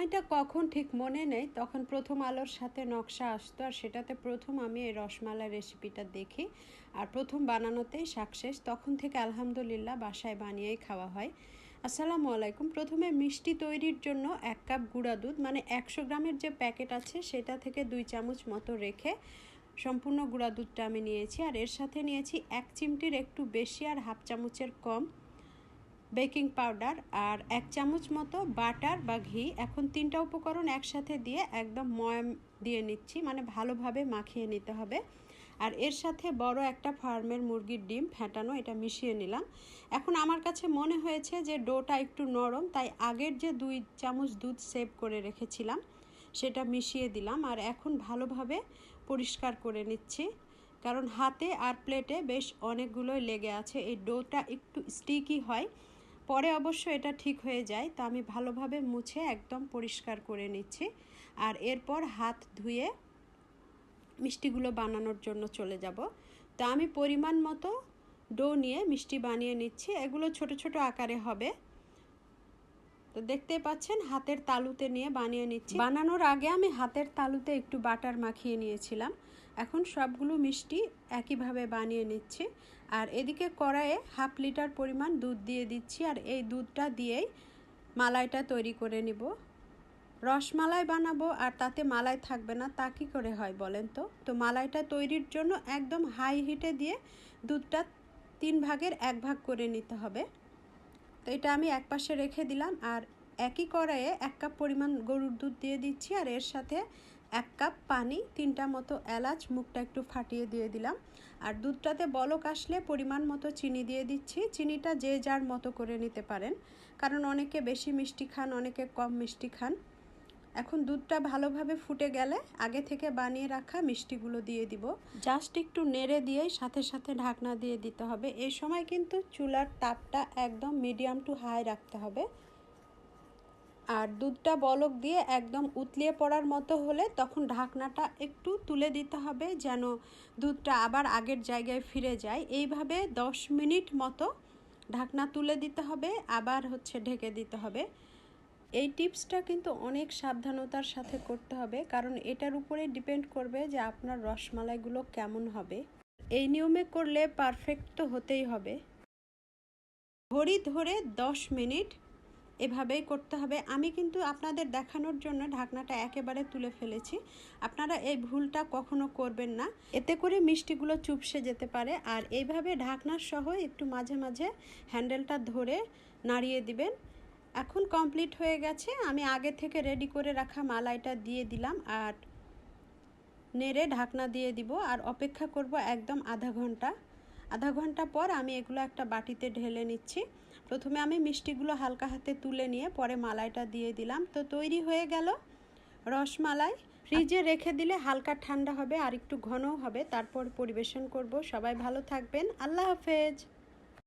সময়টা কখন ঠিক মনে নেই, তখন প্রথম আলোর সাথে নকশা আসতো আর সেটাতে প্রথম আমি এই রসমালাই রেসিপিটা দেখি আর প্রথম বানানোতেই সাকসেস। তখন থেকে আলহামদুলিল্লাহ বাসায় বানিয়েই খাওয়া হয়। আসসালামু আলাইকুম। প্রথমে মিষ্টি তৈরির জন্য 1 কাপ গুঁড়া দুধ মানে 100 গ্রামের যে প্যাকেট আছে সেটা থেকে 2 চামচ মতো রেখে সম্পূর্ণ গুঁড়া দুধটা আমি নিয়েছি। আর এর সাথে নিয়েছি 1 চিমটির একটু বেশি আর হাফ চামচের কম বেকিং পাউডার আর 1 চামচ মতো বাটার বা ঘি। এখন 3টা উপকরণ একসাথে দিয়ে একদম ময়াম দিয়ে নিচ্ছি, মানে ভালোভাবে মাখিয়ে নিতে হবে। আর এর সাথে বড় একটা ফার্মের মুরগির ডিম ফেটানো, এটা মিশিয়ে নিলাম। এখন আমার কাছে মনে হয়েছে যে ডোটা একটু নরম, তাই আগের যে 2 চামচ দুধ সেভ করে রেখেছিলাম সেটা মিশিয়ে দিলাম। আর এখন ভালোভাবে পরিষ্কার করে নিচ্ছি, কারণ হাতে আর প্লেটে বেশ অনেকগুলোই লেগে আছে। এই ডোটা একটু স্টিকি হয়, পরে অবশ্য এটা ঠিক হয়ে যায়। তো আমি ভালোভাবে মুছে একদম পরিষ্কার করে নিচ্ছি। আর এরপর হাত ধুয়ে মিষ্টিগুলো বানানোর জন্য চলে যাব। তো আমি পরিমাণ মতো ডো নিয়ে মিষ্টি বানিয়ে নিচ্ছি। এগুলো ছোট ছোট আকারে হবে। তো দেখতেই পাচ্ছেন হাতের তালুতে নিয়ে বানিয়ে নিচ্ছি। বানানোর আগে আমি হাতের তালুতে একটু বাটার মাখিয়ে নিয়েছিলাম। এখন সবগুলো মিষ্টি একইভাবে বানিয়ে নিচ্ছি। আর এদিকে কড়াইয়ে হাফ লিটার পরিমাণ দুধ দিয়ে দিচ্ছি। আর এই দুধটা দিয়েই মালাইটা তৈরি করে নিব। রসমালাই বানাবো আর তাতে মালাই থাকবে না, তা কী করে হয় বলেন তো? তো মালাইটা তৈরির জন্য একদম হাই হিটে দিয়ে দুধটা 3 ভাগের 1 ভাগ করে নিতে হবে। তো এটা আমি এক পাশে রেখে দিলাম। আর একই কড়াইয়ে 1 কাপ পরিমাণ গরুর দুধ দিয়ে দিচ্ছি। আর এর সাথে 1 কাপ পানি, 3টা মতো এলাচ মুখটা একটু ফাটিয়ে দিয়ে দিলাম। আর দুধটাতে বলক আসলে পরিমাণ মতো চিনি দিয়ে দিচ্ছি। চিনিটা যে যার মতো করে নিতে পারেন, কারণ অনেকে বেশি মিষ্টি খান, অনেকে কম মিষ্টি খান। এখন দুধটা ভালোভাবে ফুটে গেলে আগে থেকে বানিয়ে রাখা মিষ্টিগুলো দিয়ে দিব। জাস্ট একটু নেড়ে দিয়েই সাথে সাথে ঢাকনা দিয়ে দিতে হবে। এই সময় কিন্তু চুলার তাপটা একদম মিডিয়াম টু হাই রাখতে হবে। আর দুধটা বলক দিয়ে একদম উতলিয়ে পড়ার মতো হলে তখন ঢাকনাটা একটু তুলে দিতে হবে, যেন দুধটা আবার আগের জায়গায় ফিরে যায়। এইভাবে 10 মিনিট মতো ঢাকনা তুলে দিতে হবে, আবার ঢেকে দিতে হবে। এই টিপসটা কিন্তু অনেক সাবধানতার সাথে করতে হবে, কারণ এটার উপরে ডিপেন্ড করবে যে আপনার রসমালাইগুলো কেমন হবে। এই নিয়মে করলে পারফেক্ট তো হতেই হবে। ঘড়ি ধরে 10 মিনিট এভাবেই করতে হবে। আমি কিন্তু আপনাদের দেখানোর জন্য ঢাকনাটা একেবারে তুলে ফেলেছি। আপনারা এই ভুলটা কখনো করবেন না, এতে করে মিষ্টিগুলো চুপসে যেতে পারে। আর এইভাবে ঢাকনার সহ একটু মাঝে মাঝে হ্যান্ডেলটা ধরে নাড়িয়ে দিবেন। এখন কমপ্লিট হয়ে গেছে। আমি আগে থেকে রেডি করে রাখা মালাইটা দিয়ে দিলাম আর নেড়ে ঢাকনা দিয়ে দিব। আর অপেক্ষা করব একদম আধা ঘন্টা পর আমি এগুলো একটা বাটিতে ঢেলে নিচ্ছি। প্রথমে আমি মিষ্টিগুলো হালকা হাতে তুলে নিয়ে পরে মালাইটা দিয়ে দিলাম। তো তৈরি হয়ে গেল রসমালাই। ফ্রিজে রেখে দিলে হালকা ঠান্ডা হবে আর একটু ঘনও হবে, তারপর পরিবেশন করব। সবাই ভালো থাকবেন। আল্লাহ হাফেজ।